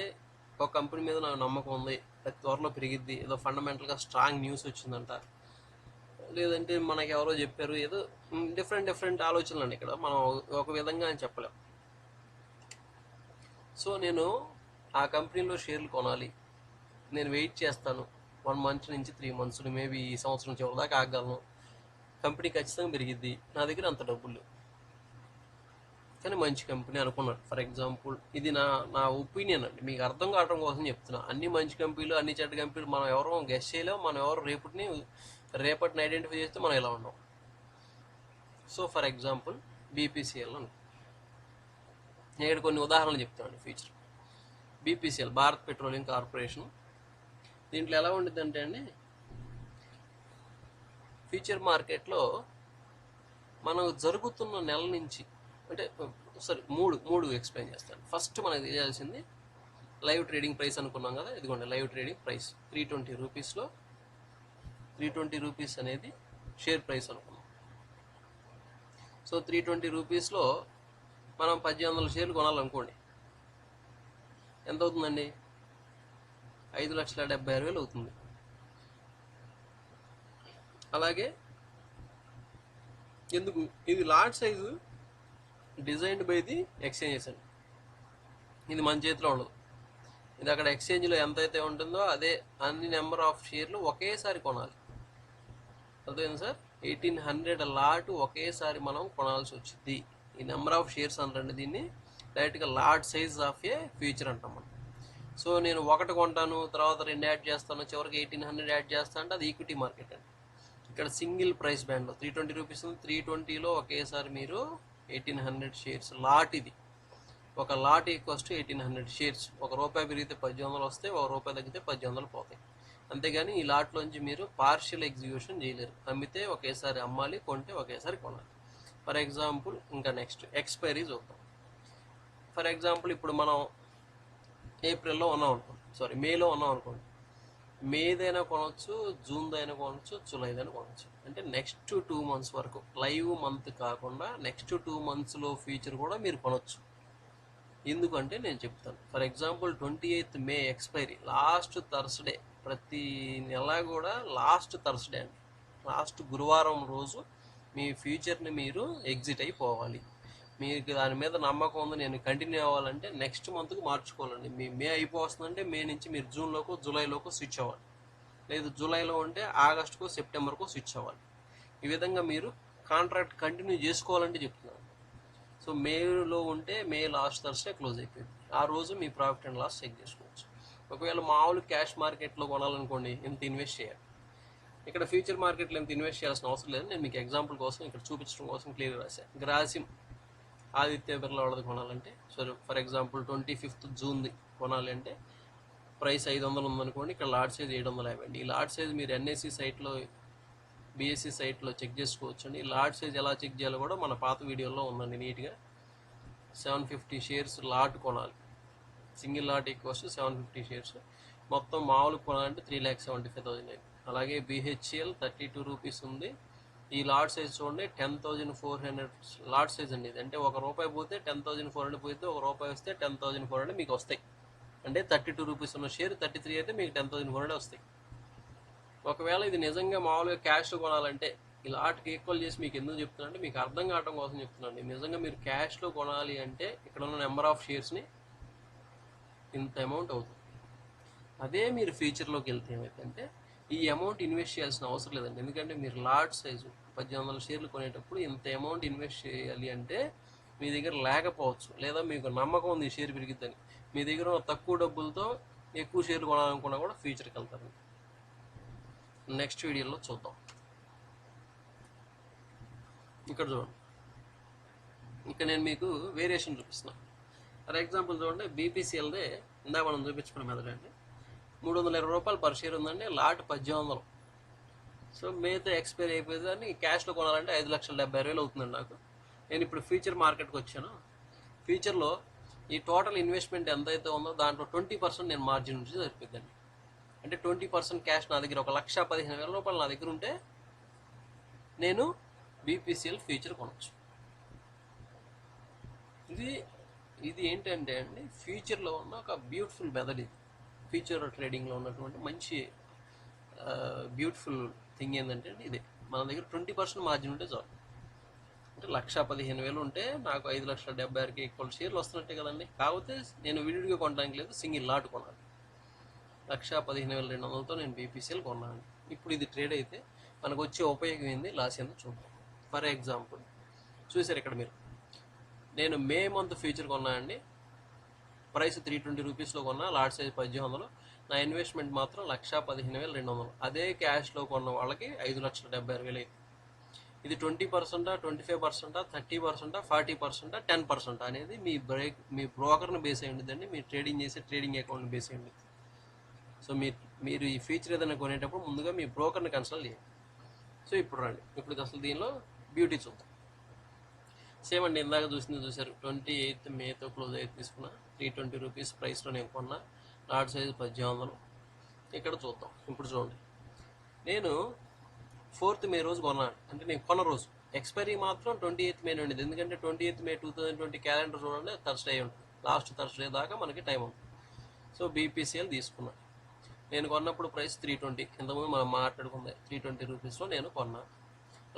Speaker 1: ఒక కంపెనీ మీద నాకు నమ్మకం ఉంది, అది త్వరలో పెరిగిద్ది, ఏదో ఫండమెంటల్గా స్ట్రాంగ్ న్యూస్ వచ్చిందంట, లేదంటే మనకి ఎవరో చెప్పారు, ఏదో డిఫరెంట్ ఆలోచనలు అండి. ఇక్కడ మనం ఒక విధంగా అని చెప్పలేం. సో నేను ఆ కంపెనీలో షేర్లు కొనాలి, నేను వెయిట్ చేస్తాను 1 మంత్ నుంచి 3 months, మేబీ ఈ సంవత్సరం చివరి దాకా ఆగలను, కంపెనీ ఖచ్చితంగా పెరిగిద్ది, నా దగ్గర అంత డబ్బులు కానీ మంచి కంపెనీ అనుకున్నాను. ఫర్ ఎగ్జాంపుల్ ఇది నా ఒపీనియన్ అండి, మీకు అర్థం కావడం కోసం చెప్తున్నా. అన్ని మంచి కంపెనీలు, అన్ని చెడ్డ కంపెనీలు మనం ఎవరో గెస్ చేయలేము, మనం ఎవరు రేపటిని ఐడెంటిఫై చేస్తే మనం ఎలా ఉన్నాం. సో ఫర్ ఎగ్జాంపుల్ బీపీసీఎల్ అని, నేను ఇక్కడ కొన్ని ఉదాహరణలు చెప్తాను. Future BPCL, Bharat petroleum corporation. దీంట్లో ఎలా ఉండిద్ది అంటే అండి, ఫ్యూచర్ మార్కెట్లో మనకు జరుగుతున్న నెల నుంచి, అంటే మూడు ఎక్స్ప్లెయిన్ చేస్తాను. ఫస్ట్ మనకు తెలియాల్సింది లైవ్ ట్రేడింగ్ ప్రైస్ అనుకున్నాం కదా, ఇదిగోండి లైవ్ ట్రేడింగ్ ప్రైస్ 320 రూపీస్లో 320 రూపీస్ అనేది షేర్ ప్రైస్ అనుకున్నాం. సో 320 రూపీస్లో మనం 1800 షేర్లు కొనాలనుకోండి, ఎంత అవుతుందండి? 5,70,000 అవుతుంది. అలాగే ఎందుకు ఇది lot size designed by the exchanges అండి, ఇది మన చేతిలో ఉండదు. ఇది అక్కడ ఎక్స్చేంజ్లో ఎంతైతే ఉంటుందో అదే అన్ని నెంబర్ ఆఫ్ షేర్లు ఒకేసారి కొనాలి. అర్థమైంది సార్? 1800 లాట్ ఒకేసారి మనం కొనాల్సి వచ్చింది. ఈ నెంబర్ ఆఫ్ షేర్స్ అంటారండి, దీన్ని డైరెక్ట్గా lot size of A future అంటాం మనం. సో నేను 1 కొంటాను, తర్వాత 2 యాడ్ చేస్తాను, చివరికి 1800 యాడ్ చేస్తాను అంటే అది ఈక్విటీ మార్కెట్ అండి. ఇక్కడ సింగిల్ ప్రైస్ బ్యాండ్లో 320 రూపీస్ ఉంది, 320లో ఒకేసారి మీరు 1800 షేర్స్ లాట్. ఇది ఒక లాట్ ఈక్వల్స్ టు 1800 షేర్స్. ₹1 పెరిగితే 1800 వస్తాయి, ₹1 తగ్గితే 1800 పోతాయి. అంతేగాని ఈ లాట్లోంచి మీరు పార్షియల్ ఎగ్జిక్యూషన్ చేయలేరు. అమ్మితే ఒకేసారి అమ్మాలి, కొంటే ఒకేసారి కొనాలి. ఫర్ ఎగ్జాంపుల్ ఇంకా నెక్స్ట్ ఎక్స్పైరీ చూద్దాం. ఫర్ ఎగ్జాంపుల్ ఇప్పుడు మనం ఏప్రిల్లో ఉన్నాం అనుకోండి, మేలో ఉన్నాం అనుకోండి, మేదైనా కొనవచ్చు, జూన్దైనా కొనవచ్చు, జూలైదైనా కొనవచ్చు. అంటే నెక్స్ట్ 2 months వరకు, లైవ్ మంత్ కాకుండా నెక్స్ట్ 2 monthsలో ఫ్యూచర్ కూడా మీరు కొనవచ్చు. ఎందుకంటే నేను చెప్తాను. For example 28th May expiry, last Thursday, ప్రతి నెల కూడా లాస్ట్ థర్స్డే అండి, లాస్ట్ గురువారం రోజు మీ ఫ్యూచర్ని మీరు ఎగ్జిట్ అయిపోవాలి. మీకు దాని మీద నమ్మకం ఉంది, నేను కంటిన్యూ అవ్వాలంటే నెక్స్ట్ మంత్కి మార్చుకోవాలండి. మీ మే అయిపోతుందంటే మే నుంచి మీరు జూన్లోకో జూలైలోకో స్విచ్ అవ్వాలి, లేదు జూలైలో ఉంటే ఆగస్టుకో సెప్టెంబర్కో స్విచ్ అవ్వాలి. ఈ విధంగా మీరు కాంట్రాక్ట్ కంటిన్యూ చేసుకోవాలంటే చెప్తున్నాను. సో మేలో ఉంటే మే లాస్ట్ థర్స్డే క్లోజ్ అయిపోయింది, ఆ రోజు మీ ప్రాఫిట్ అండ్ లాస్ చెక్ చేసుకోవచ్చు. ఒకవేళ మామూలు క్యాష్ మార్కెట్లో కొనాలనుకోండి, ఎంత ఇన్వెస్ట్ చేయాలి. ఇక్కడ ఫ్యూచర్ మార్కెట్లో ఎంత ఇన్వెస్ట్ చేయాల్సిన అవసరం లేదు, నేను మీకు ఎగ్జాంపుల్ కోసం ఇక్కడ చూపించడం కోసం క్లియర్గా రాశాను. గ్రాసిమ్ ఆదిత్య బిర్లా వాళ్ళది కొనాలంటే సరే ఫర్ ఎగ్జాంపుల్ 25th జూన్ది కొనాలి అంటే ప్రైస్ 500 ఉందనుకోండి, ఇక్కడ లాట్ సైజ్ 750 అండి. ఈ లాట్ సైజ్ మీరు ఎన్ఎస్సి సైట్లో బిఎస్సి సైట్లో చెక్ చేసుకోవచ్చు అండి. ఈ లాట్ సైజ్ ఎలా చెక్ చేయాలో కూడా మన పాత వీడియోలో ఉందండి నీట్గా. 750 షేర్స్ లాట్ కొనాలి, సింగిల్ లాట్ ఈక్వల్స్ 750 షేర్స్. మొత్తం మామూలు కొనాలంటే 3,75,000. అలాగే బిహెచ్ఎల్ 32 రూపీస్ ఉంది. ఈ లాట్ సైజ్ చూడండి 10,400 లాట్ సైజ్ అండి ఇది. అంటే ₹1 పోతే 10,400 పోతే, ₹1 వస్తే 10,400 మీకు వస్తాయి. అంటే 32 రూపీస్ ఉన్న షేర్ 33 అయితే మీకు 10,400 వస్తాయి. ఒకవేళ ఇది నిజంగా మామూలుగా క్యాష్ కొనాలంటే ఈ లాట్కి ఈక్వల్ చేసి మీకు ఎందుకు చెప్తున్నా అంటే మీకు అర్థం కావడం కోసం చెప్తున్నాను. నిజంగా మీరు క్యాష్లో కొనాలి అంటే ఇక్కడ ఉన్న నెంబర్ ఆఫ్ షేర్స్ని ఇంత అమౌంట్ అవుతుంది. అదే మీరు ఫ్యూచర్లోకి వెళ్తే ఏమైందంటే ఈ అమౌంట్ ఇన్వెస్ట్ చేయాల్సిన అవసరం లేదండి. ఎందుకంటే మీరు లాట్ సైజు 1800 షేర్లు కొనేటప్పుడు ఇంత అమౌంట్ ఇన్వెస్ట్ చేయాలి అంటే మీ దగ్గర లేకపోవచ్చు, లేదా మీకు నమ్మకం ఉంది ఈ షేర్ పెరిగిద్దని. మీ దగ్గర తక్కువ డబ్బులతో ఎక్కువ షేర్లు కొనాలనుకున్నా కూడా ఫ్యూచర్కి వెళ్తారు. నెక్స్ట్ వీడియోలో చూద్దాం. ఇక్కడ చూడండి, ఇక్కడ నేను మీకు వేరియేషన్ చూపిస్తున్నాను. ఫర్ ఎగ్జాంపుల్ చూడండి, బీపీసీఎల్దే ఇందా మనం చూపించుకున్న మెథడ్ అండి. ₹320 పర్ షేర్ ఉందండి, లాట్ 1800. సో మేతో ఎక్స్పైరీ అయిపోయిందని క్యాష్లో కొనాలంటే 5,70,000 అవుతుందండి నాకు. నేను ఇప్పుడు ఫ్యూచర్ మార్కెట్కి వచ్చాను. ఫ్యూచర్లో ఈ టోటల్ ఇన్వెస్ట్మెంట్ ఎంతైతే ఉందో దాంట్లో 20% నేను మార్జిన్ నుంచి సరిపోద్దండి. అంటే 20% క్యాష్ నా దగ్గర ₹1,15,000 నా దగ్గర ఉంటే నేను బీపీసీఎల్ ఫ్యూచర్ కొనవచ్చు. ఇది ఏంటంటే అండి ఫ్యూచర్లో ఉన్న ఒక బ్యూటిఫుల్ మెథడ్. ఇది ఫ్యూచర్ ట్రేడింగ్లో ఉన్నటువంటి మంచి బ్యూటిఫుల్ థింగ్ ఏంటంటే అండి ఇదే. మన దగ్గర 20% మార్జిన్ ఉంటే చాలు. అంటే 1,15,000 ఉంటే నాకు 5,70,000కి ఈక్వల్ షేర్లు వస్తున్నట్టే కదండి. కాకపోతే నేను విడివిడిగా కొనడానికి లేదు, సింగిల్ లాట్ కొనాలి. 1,15,200తో నేను బీపీసీఎల్ కొన్నాను. ఇప్పుడు ఇది ట్రేడ్ అయితే మనకు వచ్చే ఉపయోగం ఏంది, లాస్ ఏందో చూద్దాం. ఫర్ ఎగ్జాంపుల్ చూసారు ఇక్కడ మీరు, నేను మే మంత్ ఫ్యూచర్ కొన్నానండి. ప్రైస్ 320 రూపీస్లో కొన్నా, లాట్ సైజ్ 1800. నా ఇన్వెస్ట్మెంట్ మాత్రం 1,15,200. అదే క్యాష్లో కొన్న వాళ్ళకి 5,70,000 అయింది. ఇది 20%, 25%, 30%, 40%, 10% అనేది మీ బ్రోకర్ని బేస్ అయి ఉంటుందండి. మీరు ట్రేడింగ్ చేసే ట్రేడింగ్ అకౌంట్ని బేస్ అయి ఉంటుంది. సో మీరు ఈ ఫీచర్ ఏదైనా కొనేటప్పుడు ముందుగా మీ బ్రోకర్ని కన్సల్ట్ చేయండి. సో ఇప్పుడు రండి, ఇప్పుడు అసలు దీనిలో బ్యూటీ చూద్దాం. సేమ్ అండి, ఇందాక చూసారు 28th మేతో క్లోజ్ అయితే తీసుకున్నా. 320 రూపీస్ ప్రైస్లో నేను కొన్నా, లాట్ సైజ్ 1800. ఇక్కడ చూద్దాం. ఇప్పుడు చూడండి, నేను 4th మే రోజు కొన్నాను. అంటే నేను కొన్న రోజు ఎక్స్పైరీ మాత్రం 28th మే ఉండేది. ఎందుకంటే 28th మే 2020 క్యాలెండర్ చూడండి, థర్స్డే ఉంటుంది. లాస్ట్ థర్స్డే దాకా మనకి టైం ఉంటుంది. సో బీపీసీఎల్ తీసుకున్నా. నేను కొన్నప్పుడు ప్రైస్ 320. ఇంతకుముందు మనం మాట్లాడుకుంది 320 రూపీస్లో నేను కొన్నా.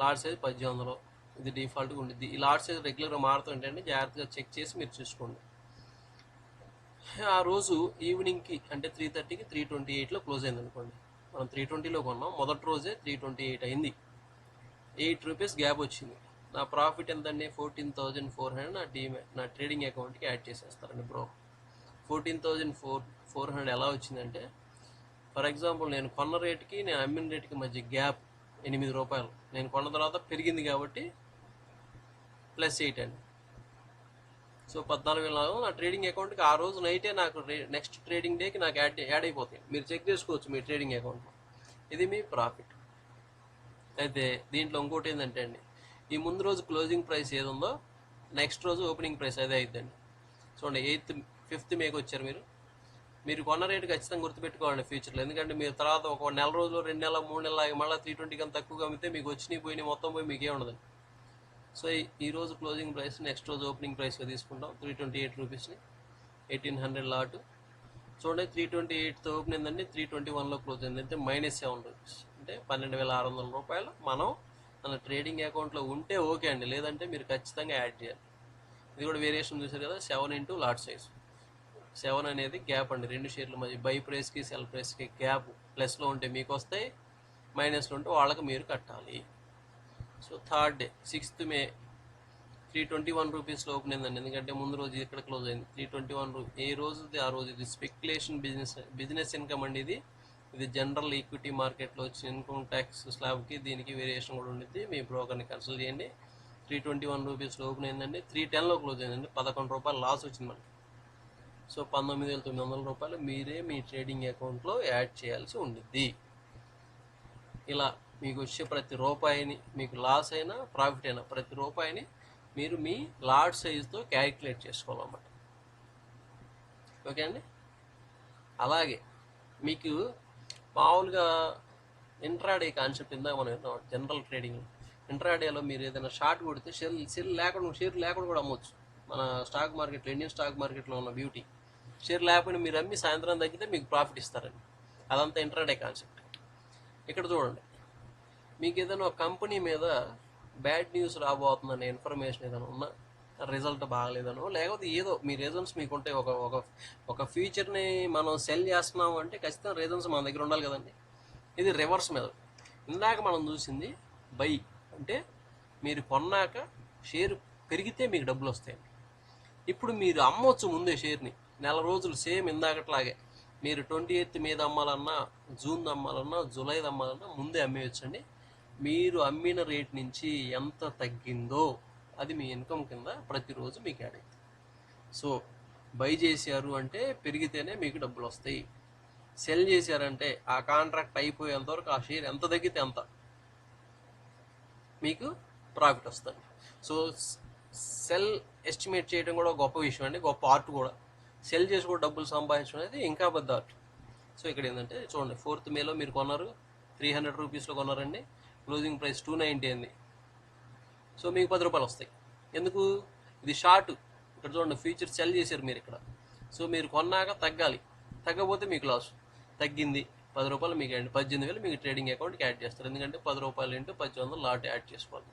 Speaker 1: Lot size 1800. ఇది డిఫాల్ట్గా ఉండిద్ది. ఈ లాట్ సైజ్ రెగ్యులర్గా మారుతుంటే జాగ్రత్తగా చెక్ చేసి మీరు చూసుకోండి. ఆ రోజు ఈవినింగ్కి అంటే 3:30కి 328లో క్లోజ్ అయింది అనుకోండి. మనం 320లో కొన్నాం, మొదటి రోజే 328 అయింది. 8 రూపీస్ గ్యాప్ వచ్చింది. నా ప్రాఫిట్ ఎంతండి, 14,400 నా ట్రేడింగ్ అకౌంట్కి యాడ్ చేసేస్తారండి బ్రో. 14,400 ఎలా వచ్చిందంటే, ఫర్ ఎగ్జాంపుల్ నేను కొన్న రేటుకి నేను అమ్మిన రేటుకి మధ్య గ్యాప్ ₹8. నేను కొన్న తర్వాత పెరిగింది కాబట్టి +8 అండి. సో 14,000 నా ట్రేడింగ్ అకౌంట్కి ఆ రోజు నైటే నాకు నెక్స్ట్ ట్రేడింగ్ డేకి నాకు యాడ్ అయిపోతాయి. మీరు చెక్ చేసుకోవచ్చు మీ ట్రేడింగ్ అకౌంట్లో. ఇది మీ ప్రాఫిట్. అయితే దీంట్లో ఇంకోటి ఏంటంటే అండి, ఈ ముందు రోజు క్లోజింగ్ ప్రైస్ ఏది ఉందో నెక్స్ట్ రోజు ఓపెనింగ్ ప్రైస్ అదే అవుతుందండి. చూడండి 5th మేకి వచ్చారు మీరు కొన్న రేటు ఖచ్చితంగా గుర్తుపెట్టుకోవాలండి ఫ్యూచర్లో. ఎందుకంటే మీరు తర్వాత ఒక నెల రోజులు, 2 నెలలు, 3 నెలలు ఆగి మళ్ళీ 320 కన్నా తక్కువగా అమ్మితే మీకు వచ్చినాయి పోయినాయి మొత్తం పోయి మీకే ఉండదండి. సో ఈ రోజు క్లోజింగ్ ప్రైస్ నెక్స్ట్ రోజు ఓపెనింగ్ ప్రైస్గా తీసుకుంటాం 328 రూపీస్ని. 1,800 లాటు చూడండి. 328తో ఓపెన్ అయిందండి, 321లో క్లోజ్ అయింది. అంటే -7 రూపీస్, అంటే ₹12,600 మనం మన ట్రేడింగ్ అకౌంట్లో ఉంటే ఓకే అండి. లేదంటే మీరు ఖచ్చితంగా యాడ్ చేయాలి. ఇది కూడా వేరియేషన్ చూసారు కదా, 7 ఇంటూ లాట్ సైజ్. 7 అనేది గ్యాప్ అండి, 2 షేర్ల మధ్య బై ప్రైస్కి సెల్ ప్రైస్కి గ్యాప్. ప్లస్లో ఉంటే మీకు వస్తాయి, మైనస్లో ఉంటే వాళ్ళకి మీరు కట్టాలి. సో 3rd డే 6th మే 321 రూపీస్లో ఓపెన్ అయిందండి. ఎందుకంటే ముందు రోజు ఇక్కడ క్లోజ్ అయింది 321. ఏ రోజుది ఆ రోజు. ఇది స్పెక్యులేషన్ బిజినెస్ ఇన్కమ్ అండి. ఇది జనరల్ ఈక్విటీ మార్కెట్లో వచ్చిన ఇన్కమ్ ట్యాక్స్ స్లాబ్కి దీనికి వేరియేషన్ కూడా ఉండిద్ది. మీ బ్రోకర్ని కన్సల్ట్ చేయండి. 321 రూపీస్లో ఓపెన్ అయిందండి, 310లో క్లోజ్ అయిందండి. 11 రూపాయలు లాస్ వచ్చింది మనకి. సో 19,900 రూపాయలు మీరే మీ ట్రేడింగ్ అకౌంట్లో యాడ్ చేయాల్సి ఉండిద్ది. ఇలా మీకు వచ్చే ప్రతి రూపాయిని, మీకు లాస్ అయినా ప్రాఫిట్ అయినా, ప్రతి రూపాయిని మీరు మీ లాట్ సైజుతో క్యాలిక్యులేట్ చేసుకోవాలన్నమాట. ఓకే అండి. అలాగే మీకు మామూలుగా ఇంట్రాడే కాన్సెప్ట్ ఇందాక మనం విన్నాం, జనరల్ ట్రేడింగ్. ఇంట్రాడేలో మీరు ఏదైనా షార్ట్ కొడితే షేర్ లేకుండా కూడా అమ్మవచ్చు. మన స్టాక్ మార్కెట్లో, ఇండియన్ స్టాక్ మార్కెట్లో ఉన్న బ్యూటీ, షేర్ లేకపోయినా మీరు అమ్మి సాయంత్రం తగ్గితే మీకు ప్రాఫిట్ ఇస్తారండి. అదంతా ఇంట్రాడే కాన్సెప్ట్. ఇక్కడ చూడండి, మీకు ఏదైనా ఒక కంపెనీ మీద బ్యాడ్ న్యూస్ రాబోతుందనే ఇన్ఫర్మేషన్ ఏదైనా ఉన్నా, రిజల్ట్ బాగలేదనో, లేకపోతే ఏదో మీ రీజన్స్ మీకు ఉంటాయి. ఒక ఫ్యూచర్ని మనం సెల్ చేస్తున్నాము అంటే ఖచ్చితంగా రీజన్స్ మన దగ్గర ఉండాలి కదండి. ఇది రివర్స్ మీద. ఇందాక మనం చూసింది బై, అంటే మీరు కొన్నాక షేర్ పెరిగితే మీకు డబ్బులు వస్తాయండి. ఇప్పుడు మీరు అమ్మవచ్చు ముందే షేర్ని, నెల రోజులు సేమ్ ఇందాకట్లాగే. మీరు 28th మీద అమ్మాలన్నా, జూన్ అమ్మాలన్నా, జూలై అమ్మాలన్నా ముందే అమ్మేయచ్చండి. మీరు అమ్మిన రేట్ నుంచి ఎంత తగ్గిందో అది మీ ఇన్కమ్ కింద ప్రతిరోజు మీకు యాడ్ అవుతుంది. సో బై చేశారు అంటే పెరిగితేనే మీకు డబ్బులు వస్తాయి. సెల్ చేశారంటే ఆ కాంట్రాక్ట్ అయిపోయేంత వరకు ఆ షేర్ ఎంత తగ్గితే అంత మీకు ప్రాఫిట్ వస్తుంది. సో సెల్ ఎస్టిమేట్ చేయడం కూడా గొప్ప విషయం అండి, గొప్ప ఆర్ట్ కూడా. సెల్ చేసి కూడా డబ్బులు సంపాదించడం అనేది ఇంకా పెద్ద ఆర్ట్. సో ఇక్కడ ఏంటంటే చూడండి, 4th మేలో మీరు కొన్నారు, 300 రూపీస్లో కొన్నారండి, క్లోజింగ్ ప్రైస్ 290 అయింది. సో మీకు 10 రూపాయలు వస్తాయి. ఎందుకు? ఇది షార్ట్. ఇక్కడ చూడండి, ఫ్యూచర్ సెల్ చేశారు మీరు ఇక్కడ. సో మీరు కొన్నాక తగ్గాలి, తగ్గకపోతే మీకు లాస్. తగ్గింది 10 రూపాయలు మీకు అండి, 18,000 మీకు ట్రేడింగ్ అకౌంట్కి యాడ్ చేస్తారు. ఎందుకంటే 10 రూపాయలు ఇంటూ 1800 లాట్ యాడ్ చేసుకోవాలి,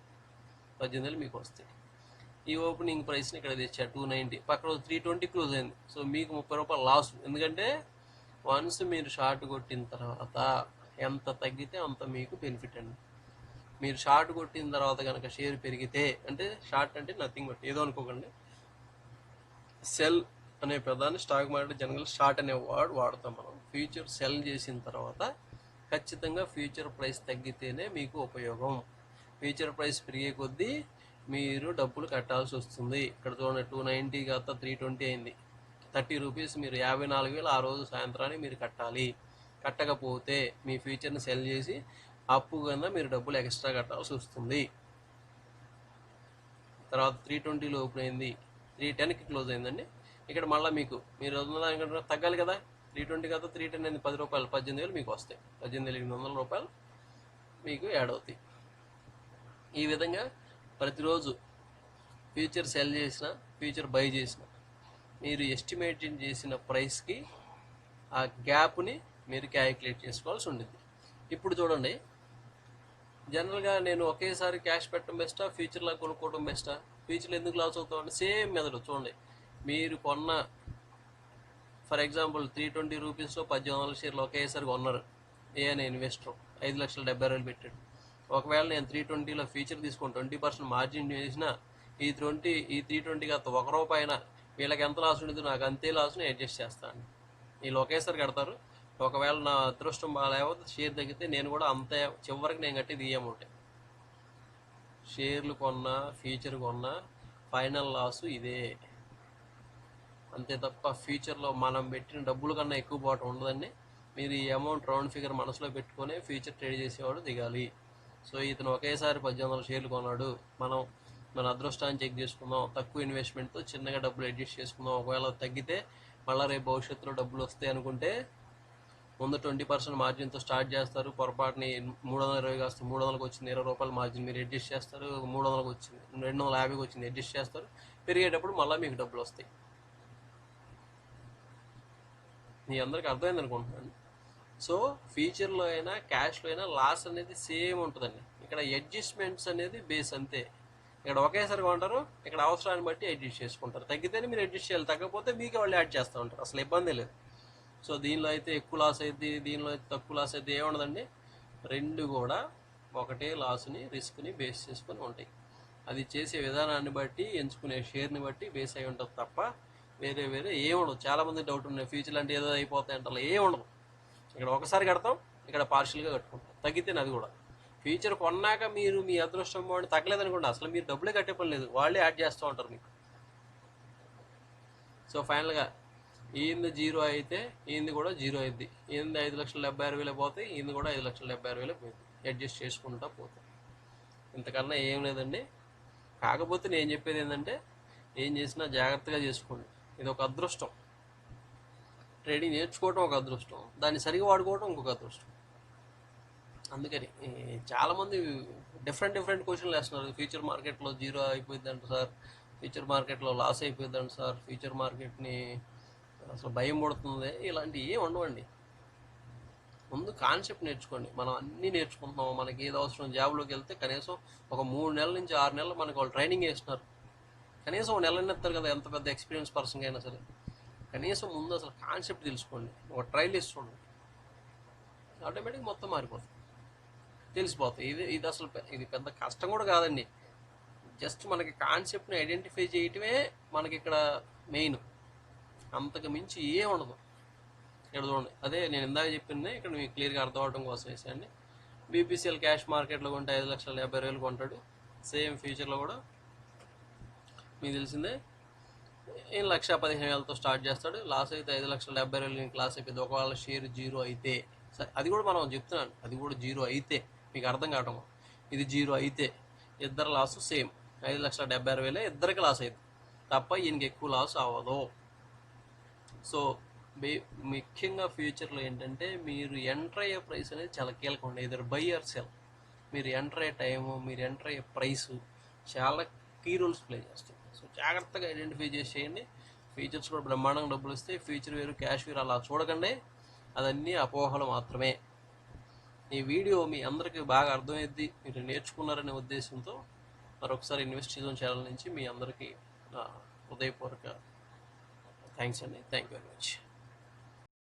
Speaker 1: 18,000 మీకు వస్తాయి. ఈ ఓపెనింగ్ ప్రైస్ని ఇక్కడ తెచ్చారు 290, పక్కన 320 క్లోజ్ అయింది. సో మీకు 30 రూపాయలు లాస్. ఎందుకంటే వన్స్ మీరు షార్ట్ కొట్టిన తర్వాత ఎంత తగ్గితే అంత మీకు బెనిఫిట్ అండి. మీరు షార్ట్ కొట్టిన తర్వాత కనుక షేర్ పెరిగితే, అంటే షార్ట్ అంటే నథింగ్ బట్ ఏదో అనుకోకండి, సెల్ అనే పదాన్ని స్టాక్ మార్కెట్ జనరల్ షార్ట్ అనే వర్డ్ వాడతాం మనం. ఫ్యూచర్ సెల్ చేసిన తర్వాత ఖచ్చితంగా ఫ్యూచర్ ప్రైస్ తగ్గితేనే మీకు ఉపయోగం. ఫ్యూచర్ ప్రైస్ పెరిగే కొద్దీ మీరు డబ్బులు కట్టాల్సి వస్తుంది. ఇక్కడ చూడండి, 290 కాస్త 320 అయింది. 30 రూపీస్ మీరు 54,000 ఆ రోజు సాయంత్రానికి మీరు కట్టాలి. కట్టకపోతే మీ ఫ్యూచర్ని సెల్ చేసి అప్పు కింద మీరు డబ్బులు ఎక్స్ట్రా కట్టాల్సి వస్తుంది. తర్వాత 320లో ఓపెన్ అయింది, 310కి క్లోజ్ అయిందండి. ఇక్కడ మళ్ళీ మీరు దానికంటే తగ్గాలి కదా, 320 కదా 310 అయింది, 10 రూపాయలు, 18,000 మీకు వస్తాయి. 18,800 రూపాయలు మీకు యాడ్ అవుతాయి. ఈ విధంగా ప్రతిరోజు ఫ్యూచర్ సెల్ చేసిన, ఫ్యూచర్ బై చేసిన, మీరు ఎస్టిమేట్ చేసిన ప్రైస్కి ఆ గ్యాప్ని మీరు క్యాలిక్యులేట్ చేసుకోవాల్సి ఉంటుంది. ఇప్పుడు చూడండి, జనరల్గా నేను ఒకేసారి క్యాష్ పెట్టడం బెస్టా, ఫ్యూచర్లో కొనుక్కోవడం బెస్టా? ఫ్యూచర్లో ఎందుకు లాస్ అవుతామండి? సేమ్ మెథడ్ చూడండి. మీరు కొన్న, ఫర్ ఎగ్జాంపుల్ 320 రూపీస్లో 1800 షేర్లు ఒకేసారి కొన్నారు. ఏదైనా ఇన్వెస్టర్ 5,70,000 పెట్టాడు. ఒకవేళ నేను 320లో ఫ్యూచర్ తీసుకొని 20% మార్జిన్ చేసినా, ఈ 320 కాస్త ₹1 వీళ్ళకి ఎంత లాస్ ఉండదు, నాకు అంతే లాస్ని అడ్జస్ట్ చేస్తాను. వీళ్ళు ఒకేసారి కడతారు. ఒకవేళ నా అదృష్టం బాగాలేకపోతే షేర్ తగ్గితే నేను కూడా అంతే, చివరికి నేను కట్టేది ఇయ్యమంటే. షేర్లు కొన్నా, ఫ్యూచర్ కొన్నా ఫైనల్ లాసు ఇదే. అంతే తప్ప ఫ్యూచర్లో మనం పెట్టిన డబ్బుల కన్నా ఎక్కువ పోవటం ఉండదండి. మీరు ఈ అమౌంట్ రౌండ్ ఫిగర్ మనసులో పెట్టుకొని ఫ్యూచర్ ట్రేడ్ చేసేవాడు దిగాలి. సో ఇతను ఒకేసారి 1800 షేర్లు కొన్నాడు, మన అదృష్టాన్ని చెక్ చేసుకుందాం, తక్కువ ఇన్వెస్ట్మెంట్తో చిన్నగా డబ్బులు అడ్జస్ట్ చేసుకుందాం, ఒకవేళ తగ్గితే మళ్ళీ రేపు భవిష్యత్తులో డబ్బులు వస్తాయి అనుకుంటే ముందు 20% మార్జిన్తో స్టార్ట్ చేస్తారు. పొరపాటుని 320 కాస్త 300కి వచ్చింది, ₹20 మార్జిన్ మీరు అడ్జస్ట్ చేస్తారు. 300కి వచ్చింది, 250కి వచ్చింది, అడ్జస్ట్ చేస్తారు. పెరిగేటప్పుడు మళ్ళీ మీకు డబ్బులు వస్తాయి. మీ అందరికి అర్థమైంది అనుకుంటున్నాను. సో ఫ్యూచర్లో అయినా క్యాష్లో అయినా లాస్ అనేది సేమ్ ఉంటుందండి. ఇక్కడ అడ్జస్ట్మెంట్స్ అనేది బేస్ అంతే. ఇక్కడ ఒకేసారి కొంటారు, ఇక్కడ అవసరాన్ని బట్టి అడ్జస్ట్ చేసుకుంటారు. తగ్గితేనే మీరు అడ్జస్ట్ చేయాలి, తగ్గకపోతే మీకే వాళ్ళు యాడ్ చేస్తూ ఉంటారు. అసలు ఇబ్బంది లేదు. సో దీనిలో అయితే ఎక్కువ లాస్ అయింది, దీనిలో అయితే తక్కువ లాస్ అయితే ఏముండదండి. రెండు కూడా ఒకటే లాస్ని, రిస్క్ని బేస్ చేసుకొని ఉంటాయి. అది చేసే విధానాన్ని బట్టి, ఎంచుకునే షేర్ని బట్టి బేస్ అయి ఉంటుంది తప్ప వేరే ఏముండదు. చాలామంది డౌట్ ఉన్నాయి, ఫ్యూచర్ అంటే ఏదో అయిపోతాయి అంటారు. ఏముండదు. ఇక్కడ ఒకసారి కడతాం, ఇక్కడ పార్షియల్గా కట్టుకుంటాం, తగ్గితే అది కూడా. ఫ్యూచర్ కొన్నాక మీరు మీ అదృష్టం బాగుండి తగ్గలేదనుకోండి, అసలు మీరు డబ్బులే కట్టే పని లేదు, వాళ్ళే యాడ్ చేస్తూ ఉంటారు మీకు. సో ఫైనల్గా ఈయన జీరో అయితే ఈయనది కూడా జీరో అయింది. ఈయనది 5,76,000 పోతాయి, ఈయన కూడా 5,76,000 పోయింది. అడ్జస్ట్ చేసుకుంటా పోతాయి. ఇంతకన్నా ఏం లేదండి. కాకపోతే నేను చెప్పేది ఏంటంటే, ఏం చేసినా జాగ్రత్తగా చేసుకోండి. ఇది ఒక అదృష్టం. ట్రేడింగ్ నేర్చుకోవడం ఒక అదృష్టం, దాన్ని సరిగా వాడుకోవడం ఇంకొక అదృష్టం. అందుకని చాలామంది డిఫరెంట్ క్వశ్చన్లు వేస్తున్నారు. ఫ్యూచర్ మార్కెట్లో జీరో అయిపోయిందంట సార్, ఫ్యూచర్ మార్కెట్లో లాస్ అయిపోయిందంట సార్, ఫ్యూచర్ మార్కెట్ని అసలు భయం పడుతుంది, ఇలాంటివి ఏం ఉండవండి. ముందు కాన్సెప్ట్ నేర్చుకోండి. మనం అన్నీ నేర్చుకుంటున్నాం, మనకి ఏది అవసరం. జాబ్లోకి వెళ్తే కనీసం ఒక 3 నెలల నుంచి 6 నెలలు మనకు వాళ్ళు ట్రైనింగ్ చేస్తున్నారు. కనీసం ఒక నెల ఇస్తారు కదా, ఎంత పెద్ద ఎక్స్పీరియన్స్ పర్సన్ అయినా సరే. కనీసం ముందు అసలు కాన్సెప్ట్ తెలుసుకోండి, ఒక ట్రైల్ ఇస్తుండండి, ఆటోమేటిక్ మొత్తం మారిపోతుంది, తెలిసిపోతుంది. ఇది అసలు ఇది పెద్ద కష్టం కూడా కాదండి. జస్ట్ మనకి కాన్సెప్ట్ని ఐడెంటిఫై చేయటమే మనకి ఇక్కడ మెయిన్. అంతకు మించి ఏం ఉండదు. ఇక్కడ చూడండి, అదే నేను ఇందాక చెప్పింది ఇక్కడ మీకు క్లియర్గా అర్థం అవడం కోసం వేసేయండి. బీపీసీఎల్ క్యాష్ మార్కెట్లో కొంటే 5,70,000 కొంటాడు. సేమ్ ఫ్యూచర్లో కూడా మీకు తెలిసిందే, 1,15,000తో స్టార్ట్ చేస్తాడు. లాస్ అయితే 5,70,000 లాస్ అయిపోయింది. ఒకవేళ షేర్ జీరో అయితే, సరే అది కూడా మనం చెప్తున్నాను, అది కూడా జీరో అయితే మీకు అర్థం కావటం, ఇది జీరో అయితే ఇద్దరు లాస్ సేమ్ 5,76,000 ఇద్దరికి లాస్ అయింది తప్ప ఈయనకి ఎక్కువ లాస్ అవ్వదు. సో ముఖ్యంగా ఫ్యూచర్లో ఏంటంటే, మీరు ఎంటర్ అయ్యే ప్రైస్ అనేది చాలా కీలకం ఉండే. ఇద్దరు బై ఆర్ సెల్, మీరు ఎంటర్ అయ్యే టైము, మీరు ఎంటర్ అయ్యే ప్రైస్ చాలా కీ రోల్స్ ప్లే చేస్తుంది. సో జాగ్రత్తగా ఐడెంటిఫై చేసేయండి. ఫీచర్స్ కూడా బ్రహ్మాండంగా డబ్బులు ఇస్తాయి. ఫ్యూచర్ వేరు క్యాష్ వేరు అలా చూడకండి, అదన్నీ అపోహలు మాత్రమే. ఈ వీడియో మీ అందరికీ బాగా అర్థమైద్ది, మీరు నేర్చుకున్నారనే ఉద్దేశంతో మరొకసారి ఇన్వెస్టిజన్ ఛానల్ నుంచి మీ అందరికీ హృదయపూర్వక థ్యాంక్స్ అండి. Thank you very much.